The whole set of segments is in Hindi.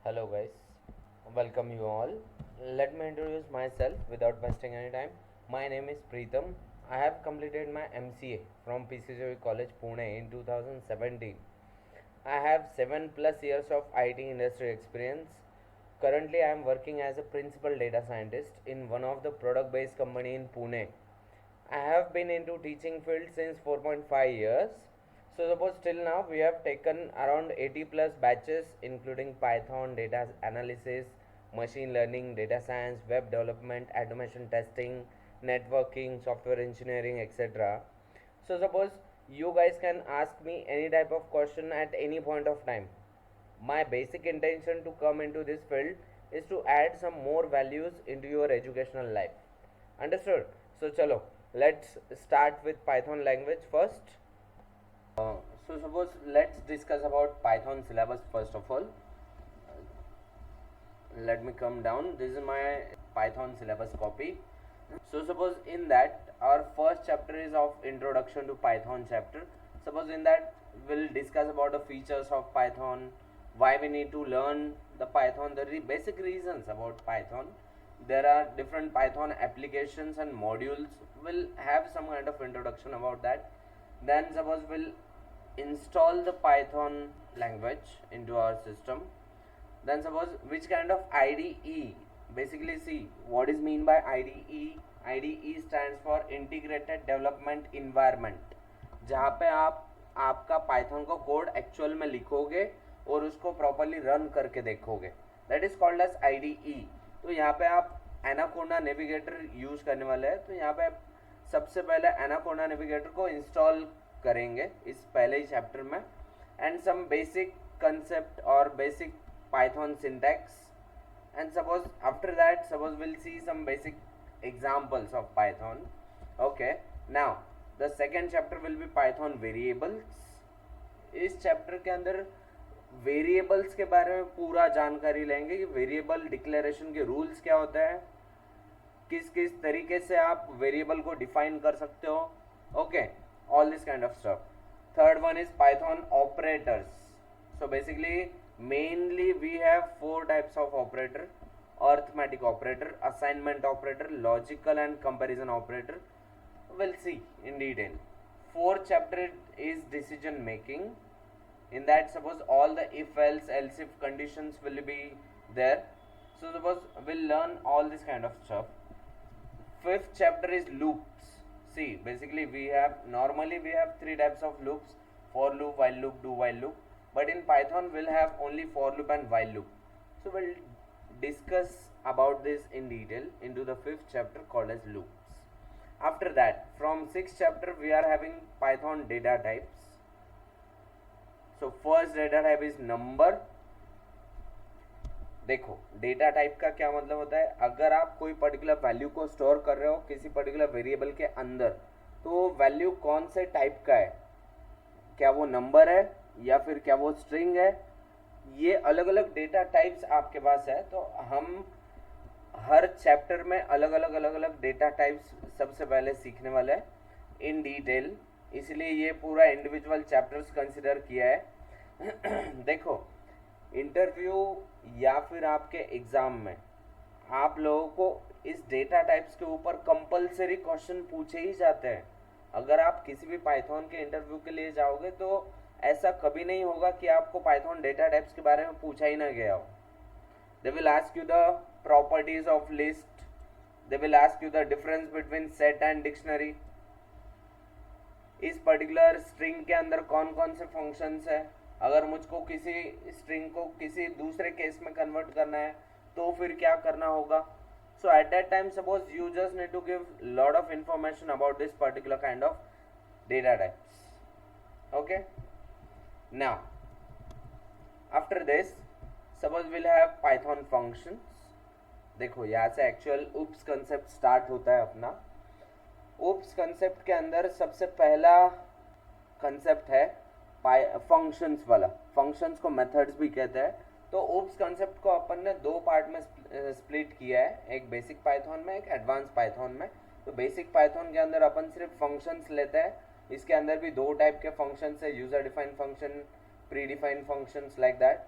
Hello guys, welcome you all. Let me introduce myself without wasting any time. My name is Preetham. I have completed my MCA from PCJV College Pune in 2017. I have 7 plus years of IT industry experience. Currently I am working as a principal data scientist in one of the product based company in Pune. I have been into teaching field since 4.5 years. So suppose till now we have taken around 80 plus batches including Python, data analysis, machine learning, data science, web development, automation testing, networking, software engineering, etc. So suppose you guys can ask me any type of question at any point of time. My basic intention to come into this field is to add some more values into your educational life. Understood? So chalo, let's start with Python language first. So suppose let's discuss about Python syllabus first of all. Let me come down. This is my Python syllabus copy. So suppose in that our first chapter is of introduction to Python chapter. Suppose in that we'll discuss about the features of Python, why we need to learn the Python, the basic reasons about Python. There are different Python applications and modules. We'll have some kind of introduction about that. Then suppose we'll install the Python language into our system. Then suppose which kind of IDE, basically see what is mean by IDE. IDE stands for Integrated Development Environment, जहाँ पे आप आपका पाइथन को कोड एक्चुअल में लिखोगे और उसको प्रॉपरली रन करके देखोगे, that is called as IDE. तो यहाँ पे आप एनाकोंडा नेविगेटर यूज करने वाले हैं. तो यहाँ पे सबसे पहले एनाकोंडा नेविगेटर को इंस्टॉल करेंगे इस पहले ही चैप्टर में, एंड सम बेसिक कंसेप्ट और basic Python syntax, and suppose after that suppose we'll see some basic examples of Python. Okay, now the second chapter will be Python variables. इस चैप्टर के अंदर वेरिएबल्स के बारे में पूरा जानकारी लेंगे कि वेरिएबल डिक्लेरेशन के रूल्स क्या होते हैं, किस किस तरीके से आप वेरिएबल को डिफाइन कर सकते हो. Okay, all this kind of stuff. Third one is Python operators. So basically mainly we have four types of operator: arithmetic operator, assignment operator, logical and comparison operator. We'll see in detail. Fourth chapter is decision making. In that suppose all the if else else if conditions will be there. So suppose we'll learn all this kind of stuff. Fifth chapter is loops. See, basically we have normally we have three types of loops: for loop, while loop, do while loop. But in Python we'll have only for loop and while loop. So we'll discuss about this in detail into the fifth chapter called as loops. After that, from sixth chapter we are having Python data types. So first data type is number. देखो, डेटा टाइप का क्या मतलब होता है, अगर आप कोई पर्टिकुलर वैल्यू को स्टोर कर रहे हो किसी पर्टिकुलर वेरिएबल के अंदर, तो वैल्यू कौन से टाइप का है, क्या वो नंबर है या फिर क्या वो स्ट्रिंग है, ये अलग अलग डेटा टाइप्स आपके पास है. तो हम हर चैप्टर में अलग अलग डेटा टाइप्स सबसे पहले सीखने वाले हैं इन डिटेल, इसलिए ये पूरा इंडिविजुअल चैप्टर्स कंसिडर किया है. देखो, इंटरव्यू या फिर आपके एग्जाम में आप लोगों को इस डेटा टाइप्स के ऊपर कंपलसरी क्वेश्चन पूछे ही जाते हैं. अगर आप किसी भी पाइथन के इंटरव्यू के लिए जाओगे तो ऐसा कभी नहीं होगा कि आपको पाइथन डेटा टाइप्स के बारे में पूछा ही ना गया हो. They will ask you the properties of list, they will ask you the difference between set and dictionary, इस पर्टिकुलर स्ट्रिंग के अंदर कौन कौन से फंक्शंस है, अगर मुझको किसी स्ट्रिंग को किसी दूसरे केस में कन्वर्ट करना है तो फिर क्या करना होगा. So at that time suppose you just need to give lot of information about this particular kind of data types. Okay, now after this suppose we'll have Python functions. देखो, यहाँ से एक्चुअल उप्स कंसेप्ट स्टार्ट होता है अपना. उप्स कंसेप्ट के अंदर सबसे पहला कंसेप्ट है फंक्शंस वाला. फंक्शंस को मेथड्स भी कहते हैं. तो उप्स कंसेप्ट को अपन ने दो पार्ट में स्प्लिट किया है, एक बेसिक पाइथन में, एक एडवांस पाइथन में. तो बेसिक पाइथन के अंदर अपन सिर्फ फंक्शंस लेते हैं. इसके अंदर भी दो टाइप के फंक्शंस है, user defined function, pre defined functions, like that.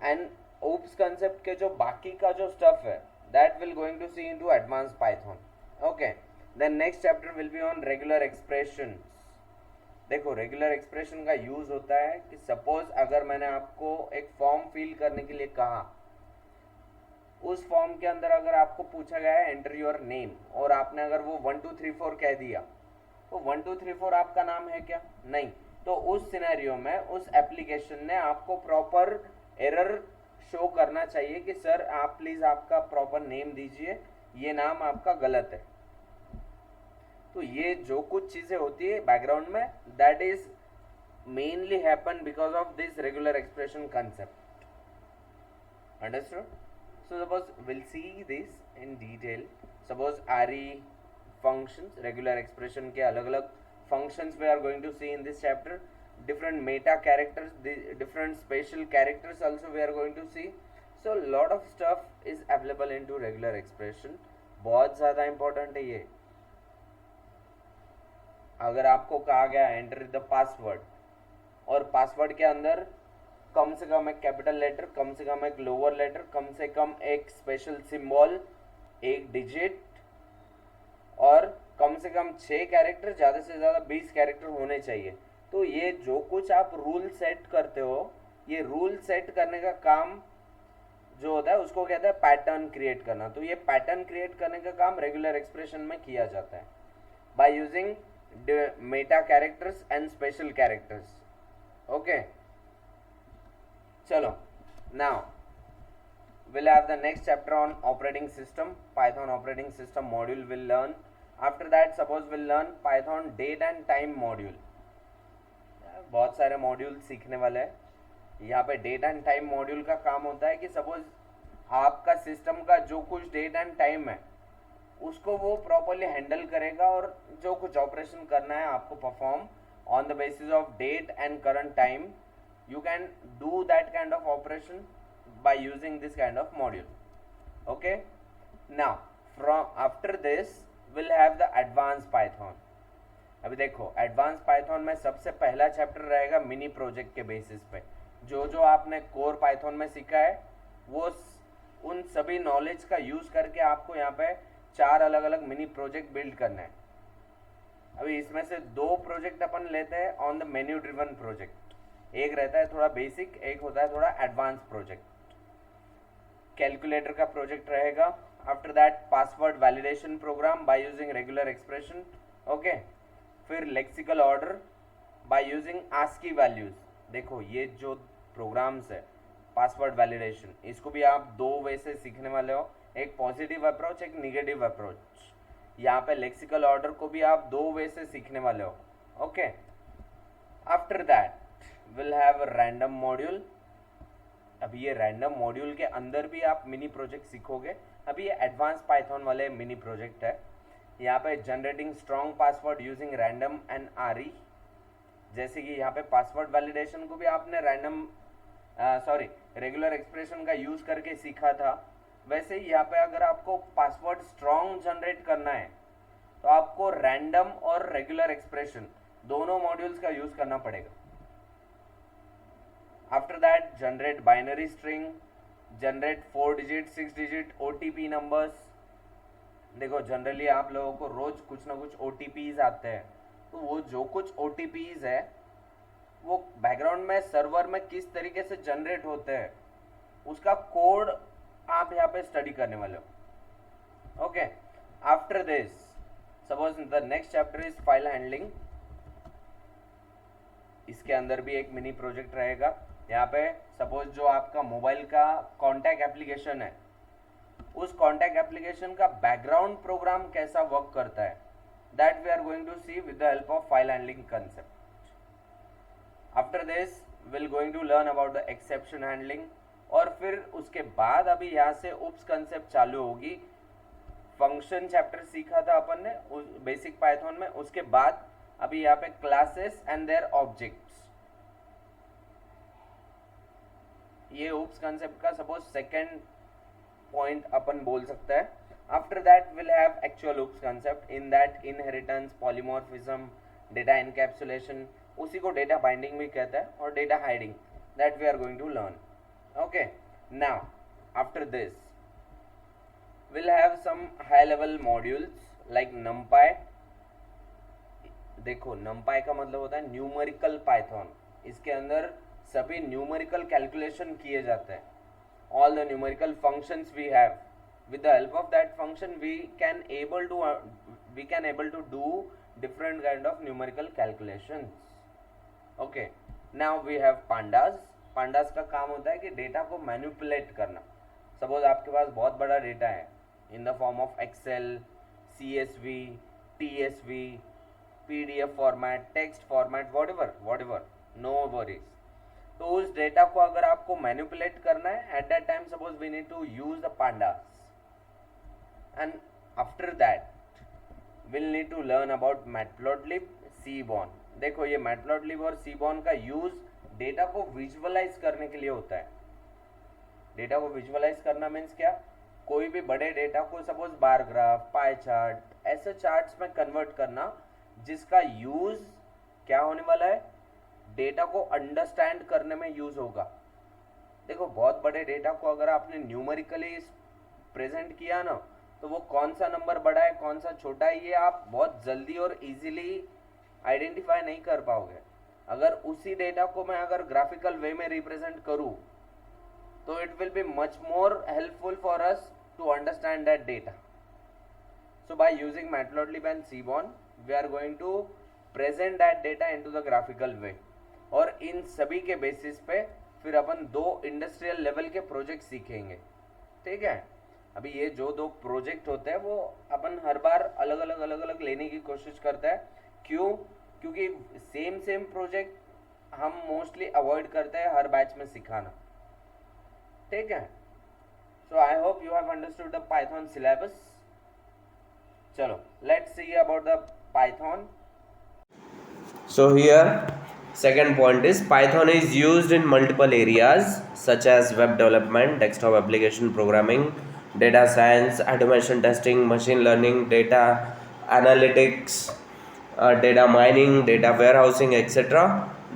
And oops concept के जो बाकी का जो stuff है that will going to see into advanced Python. Okay, then next chapter will be on regular expressions. देखो रेगुलर एक्सप्रेशन का यूज होता है कि सपोज अगर मैंने आपको एक फॉर्म फिल करने के लिए कहा, उस फॉर्म के अंदर अगर आपको पूछा गया है एंटर योर नेम और आपने अगर वो 1 2 3 4 कह दिया तो 1 2 3 4 आपका नाम है क्या? नहीं. तो उस सिनेरियो में उस एप्लीकेशन ने आपको प्रॉपर एरर शो करना चाहिए कि सर आप प्लीज आपका प्रॉपर नेम दीजिए, ये नाम आपका गलत है. तो ये जो कुछ चीजें होती है बैकग्राउंड में, that is mainly happen because of this regular expression concept. Understood? So suppose will see this in detail. Suppose RE functions, regular expression के अलग अलग functions we are going to see in this chapter. Different meta characters, different special characters also we are going to see. So lot of stuff is available into regular expression. बहुत ज़्यादा important है ये. अगर आपको कहा गया enter the password और पासवर्ड के अंदर कम से कम एक कैपिटल लेटर, कम से कम एक लोअर लेटर, कम से कम एक स्पेशल सिंबल, एक डिजिट और कम से कम 6 कैरेक्टर, ज़्यादा से ज़्यादा 20 कैरेक्टर होने चाहिए. तो ये जो कुछ आप रूल सेट करते हो, ये रूल सेट करने का काम जो होता है उसको कहते हैं पैटर्न क्रिएट करना. तो ये पैटर्न क्रिएट करने का काम रेगुलर एक्सप्रेशन में किया जाता है by using Meta characters and special characters. Okay, चलो now we'll have the next chapter on operating system. Python operating system module will learn. After that suppose we'll learn Python date and time module. बहुत सारे मॉड्यूल सीखने वाले हैं. यहाँ पे डेट एंड टाइम मॉड्यूल का काम होता है कि सपोज आपका सिस्टम का जो कुछ डेट एंड टाइम है उसको वो प्रॉपरली हैंडल करेगा और जो कुछ ऑपरेशन करना है आपको perform on the basis of date and current time, you can do that kind of operation by using this kind of module. Okay, now from after this we'll have the advanced Python. अभी देखो advanced Python में सबसे पहला चैप्टर रहेगा मिनी प्रोजेक्ट के बेसिस पे. जो जो आपने कोर पाइथन में सीखा है वो उन सभी नॉलेज का यूज करके आपको यहाँ पे 4 अलग अलग मिनी प्रोजेक्ट बिल्ड करना है. अभी इसमें से 2 प्रोजेक्ट अपन लेते हैं on the menu driven project. एक रहता है थोड़ा बेसिक, एक होता है थोड़ा एडवांस प्रोजेक्ट. कैलकुलेटर का प्रोजेक्ट रहेगा. After that password validation program by using regular expression. Okay, फिर lexical order by using ASCII values. देखो ये जो प्रोग्राम्स है पासवर्ड वैलिडेशन, इसको भी आप 2 वे से सीखने वाले हो, एक पॉजिटिव अप्रोच, एक निगेटिव अप्रोच. यहाँ पे लेक्सिकल ऑर्डर को भी आप 2 वे से सीखने वाले हो. Okay, after that will have random module. अभी ये रैंडम मॉड्यूल के अंदर भी आप मिनी प्रोजेक्ट सीखोगे. अभी ये एडवांस पाइथन वाले मिनी प्रोजेक्ट है. यहाँ पे generating strong password using random and RE. जैसे कि यहाँ पे पासवर्ड वैलिडेशन को भी आपने रेगुलर एक्सप्रेशन का यूज करके सीखा था, वैसे ही यहाँ पे अगर आपको पासवर्ड स्ट्रॉन्ग जनरेट करना है तो आपको रैंडम और रेगुलर एक्सप्रेशन दोनों मॉड्यूल्स का यूज करना पड़ेगा. After that generate binary string, generate 4 digit 6 digit OTP numbers. देखो जनरली आप लोगों को रोज कुछ ना कुछ OTPs आते हैं, तो वो जो कुछ OTPs है वो बैकग्राउंड में सर्वर में किस तरीके से जनरेट होते हैं उसका कोड आप यहाँ पे स्टडी करने वाले हो. Okay, after this suppose the next chapter is file handling. इसके अंदर भी एक मिनी प्रोजेक्ट रहेगा. यहाँ पे सपोज जो आपका मोबाइल का कॉन्टैक्ट एप्लीकेशन है, उस कॉन्टैक्ट एप्लीकेशन का बैकग्राउंड प्रोग्राम कैसा वर्क करता है, that we are going to see with the help of file handling concept. After this will going to learn about the exception handling. और फिर उसके बाद अभी यहाँ से उप्स कंसेप्ट चालू होगी. फंक्शन चैप्टर सीखा था अपन ने बेसिक पाइथन में, उसके बाद अभी यहाँ पे क्लासेस एंड देयर ऑब्जेक्ट्स. ये उप्स कंसेप्ट का सपोज सेकेंड पॉइंट अपन बोल सकता है. After that will have actual OOPS concept. In that inheritance, polymorphism, data encapsulation, उसी को डेटा बाइंडिंग भी कहता है, और data hiding, that we are going to learn. Okay, Now after this we'll have some high level modules like numpy. देखो numpy का मतलब होता है न्यूमेरिकल पाइथन. इसके अंदर सभी न्यूमेरिकल कैलकुलेशन किए जाते हैं. All the numerical functions we have, with the help of that function we can able to do different kind of numerical calculations. Okay, now we have pandas. pandas का काम होता है कि डेटा को मैनिपुलेट करना. सपोज आपके पास बहुत बड़ा डेटा है in the form of Excel, CSV, TSV, PDF format, text format, whatever, no worries. तो उस डेटा को अगर आपको मैनिपुलेट करना है, at that time suppose we need to use the pandas, and after that will need to learn about matplotlib, seaborn. देखो ये मैटप्लॉटलिब और सीबॉर्न का यूज डेटा को विजुअलाइज करने के लिए होता है. डेटा को विजुअलाइज करना मीन्स क्या, कोई भी बड़े डेटा को suppose bar graph, pie chart, ऐसे चार्ट्स में कन्वर्ट करना जिसका यूज क्या होने वाला है, डेटा को अंडरस्टैंड करने में यूज होगा. देखो बहुत बड़े डेटा को अगर आपने न्यूमेरिकली प्रेजेंट किया ना, तो वो कौन सा नंबर बड़ा है कौन सा छोटा है ये आप बहुत जल्दी और इजीली आइडेंटिफाई नहीं कर पाओगे. अगर उसी डेटा को मैं अगर ग्राफिकल वे में रिप्रेजेंट करूं तो it will be much more helpful for us to understand that data. So by using Matplotlib and Seaborn we are going to present that data into the graphical way. और इन सभी के बेसिस पे फिर अपन 2 इंडस्ट्रियल लेवल के प्रोजेक्ट सीखेंगे. ठीक है, अभी ये जो 2 प्रोजेक्ट होते हैं वो अपन हर बार अलग अलग लेने की कोशिश करते हैं. क्यों? क्योंकि सेम प्रोजेक्ट हम मोस्टली अवॉइड करते हैं हर बैच में सिखाना. ठीक है, so I hope you have understood the Python syllabus. चलो let's see about the Python. So here second point is Python is used in multiple areas such as web development, desktop application programming, data science, automation testing, machine learning, data analytics, data mining, data warehousing, etc.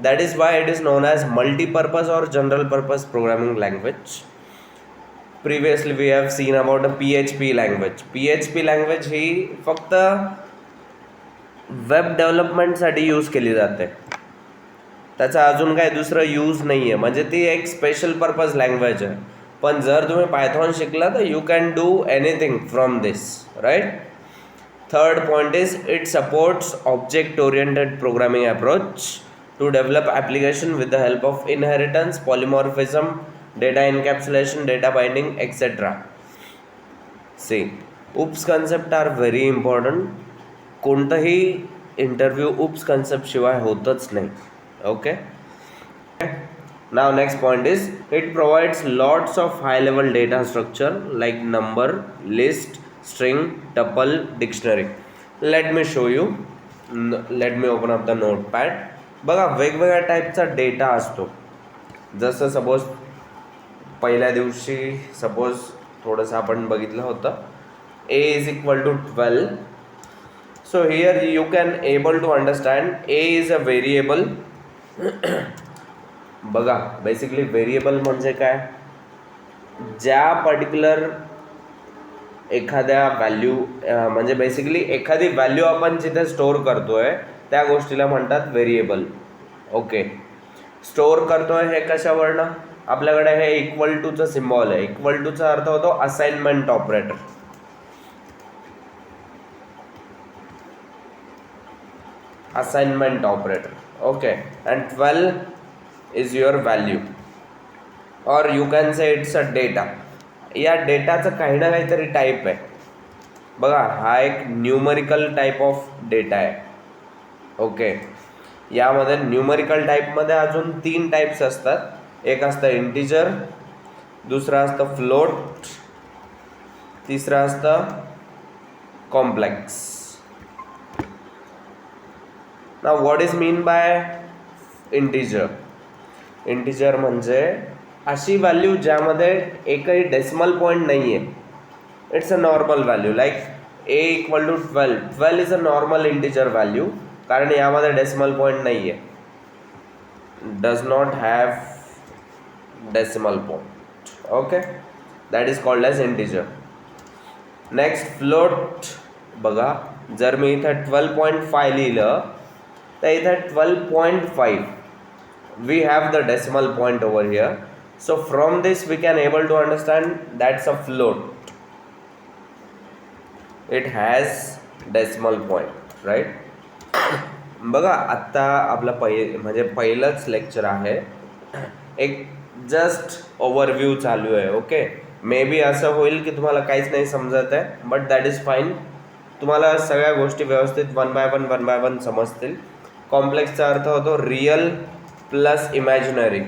That is why it is known as multi-purpose or general purpose programming language. Previously we have seen about the PHP language. PHP language ही फक्त वेब डेव्हलपमेंटसाठी यूज केली जाते. त्याचा अजून काय दुसरं यूज नाही आहे, म्हणजे ती एक स्पेशल पर्पज लँग्वेज आहे. पण जर तुम्ही पायथॉन शिकला तर you can do anything from this, right. Third point is it supports object oriented programming approach to develop application with the help of inheritance, polymorphism, data encapsulation, data binding etcetera. See OOPs concept are very important. कोणतंही इंटरव्ह्यू उप्स कन्सेप्ट शिवाय होतच नाही. Okay, now next point is it provides lots of high level data structure like number, list, string, tuple, dictionary. Let me show you. Let me open up the notepad. बघा वेगवेगळ्या टाईपचा डेटा असतो. जसं सपोज पहिल्या दिवशी सपोज थोडंसं आपण बघितलं होतं a is equal to 12. So here you can able to understand a is a variable. बघा बेसिकली व्हेरिएबल म्हणजे काय, ज्या पर्टिक्युलर एखाद्या व्हॅल्यू म्हणजे बेसिकली एखादी व्हॅल्यू आपण जिथे स्टोअर करतोय त्या गोष्टीला म्हणतात व्हेरिएबल. ओके, स्टोअर करतोय हे कशावरनं, आपल्याकडे हे इक्वल टूचं सिम्बॉल आहे. इक्वल टूचा अर्थ होतो assignment operator. Assignment operator. Okay, and 12 is your value or you can say it's a data. या डेटाचं काही ना काहीतरी टाईप आहे. बघा हा एक न्यूमरिकल टाईप ऑफ डेटा आहे. ओके, यामध्ये न्यूमरिकल टाईपमध्ये अजून 3 टाईप्स असतात. एक असतं इंटिजर, दुसरं असतं फ्लोट, तिसरं असतं complex. Now what is mean by integer? Integer म्हणजे अशी व्हॅल्यू ज्यामध्ये एकही डेसिमल पॉईंट नाही आहे. It's a normal value like a equal to 12. 12 is a normal integer value कारण यामध्ये डेसिमल पॉईंट नाही आहे. Does not have decimal point. Okay, that is called as integer. Next float बघा, जर मी इथं 12.5 लिहिलं तर इथं 12.5 we have the decimal point over here, so from this we can able to understand that's a float, it has decimal point, right? बघा आत्ता आपला म्हणजे पहिलंच लेक्चर आहे, एक जस्ट ओव्हरव्ह्यू चालू आहे. ओके, मे बी असं होईल की तुम्हाला काहीच नाही समजत आहे, बट दॅट इज फाईन. तुम्हाला सगळ्या गोष्टी व्यवस्थित वन बाय वन समजतील. कॉम्प्लेक्सचा अर्थ होतो real plus imaginary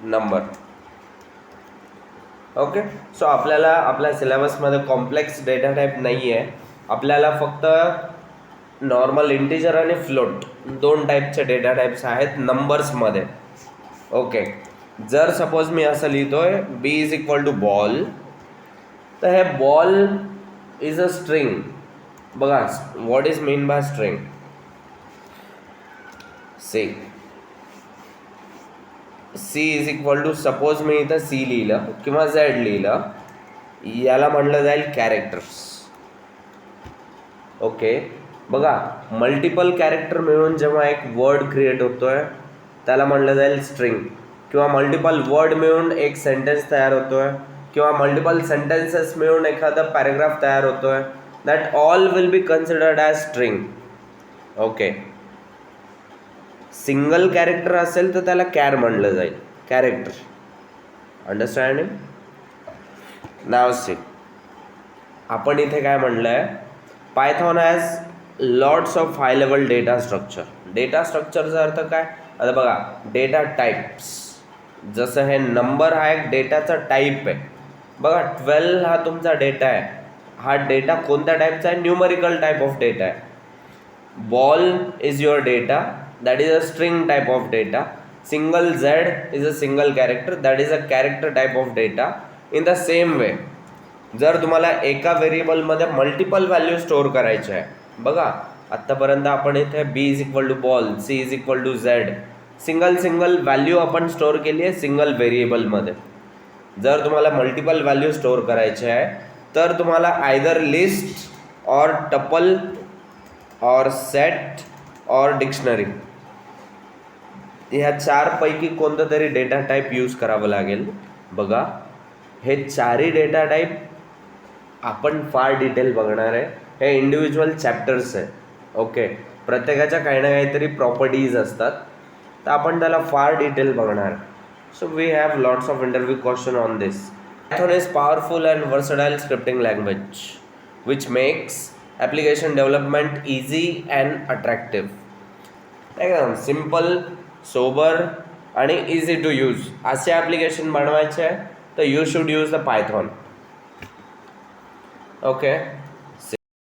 number. Okay, so आपल्याला आपल्या सिलेबसमध्ये कॉम्प्लेक्स डेटा टाईप नाही आहे, आपल्याला फक्त नॉर्मल इंटिजर आणि फ्लोट दोन टाईपचे डेटा टाईप्स आहेत नंबर्समध्ये. ओके, जर सपोज मी असं लिहितोय B is equal to ball, तर हे बॉल इज अ स्ट्रिंग. बघा what is mean by string. C is equal to, suppose मी इथं सी लिहिलं किंवा झेड लिहिलं, याला म्हणलं जाईल कॅरेक्टर्स. ओके, बघा मल्टिपल कॅरेक्टर मिळून जेव्हा एक वर्ड क्रिएट होतोय त्याला म्हणलं जाईल स्ट्रिंग, किंवा मल्टिपल वर्ड मिळून एक सेंटेन्स तयार होतोय, किंवा मल्टिपल सेंटेन्सेस मिळून एखादा पॅराग्राफ तयार होतोय, that all will be considered as string. Okay, single character असेल तर त्याला कॅर म्हणलं जाईल, कॅरेक्टर. अंडरस्टँडिंग. नाव सी, आपण इथे काय म्हणलं आहे, Python has lots of high level data structure. Data स्ट्रक्चरचा अर्थ काय, आता बघा डेटा टाईप्स, जसं हे नंबर हा एक डेटाचा टाईप आहे. बघा 12 हा तुमचा डेटा आहे, हा डेटा कोणत्या टाईपचा आहे, न्यूमरिकल टाईप ऑफ डेटा आहे. Ball is your data, that is a string type of data. Single z is a single character, that is a character type of data. In the same way, जर तुम्हाला एका व्हेरिएबलमध्ये मल्टिपल व्हॅल्यू स्टोअर करायचे आहे, बघा आत्तापर्यंत आपण इथे B is equal to ball, C is equal to Z, single value आपण स्टोअर केली आहे सिंगल व्हेरिएबलमध्ये. जर तुम्हाला मल्टिपल व्हॅल्यू स्टोअर करायचे आहे तर तुम्हाला आयदर लिस्ट और टपल और सेट और डिक्शनरी, ह्या चारपैकी कोणतं तरी डेटा टाईप यूज करावं लागेल. बघा हे चारही डेटा टाईप आपण फार डिटेल बघणार आहे, हे इंडिव्हिज्युअल चॅप्टर्स आहे. ओके, प्रत्येकाच्या काही ना काहीतरी प्रॉपर्टीज असतात, तर आपण त्याला फार डिटेल बघणार. So we have lots of interview question on this. Python is powerful and versatile scripting language which makes application development easy and attractive. एकदम सिम्पल, सोबर आणि इझी टू यूज असे ॲप्लिकेशन बनवायचे आहे तर you should use the Python. Okay.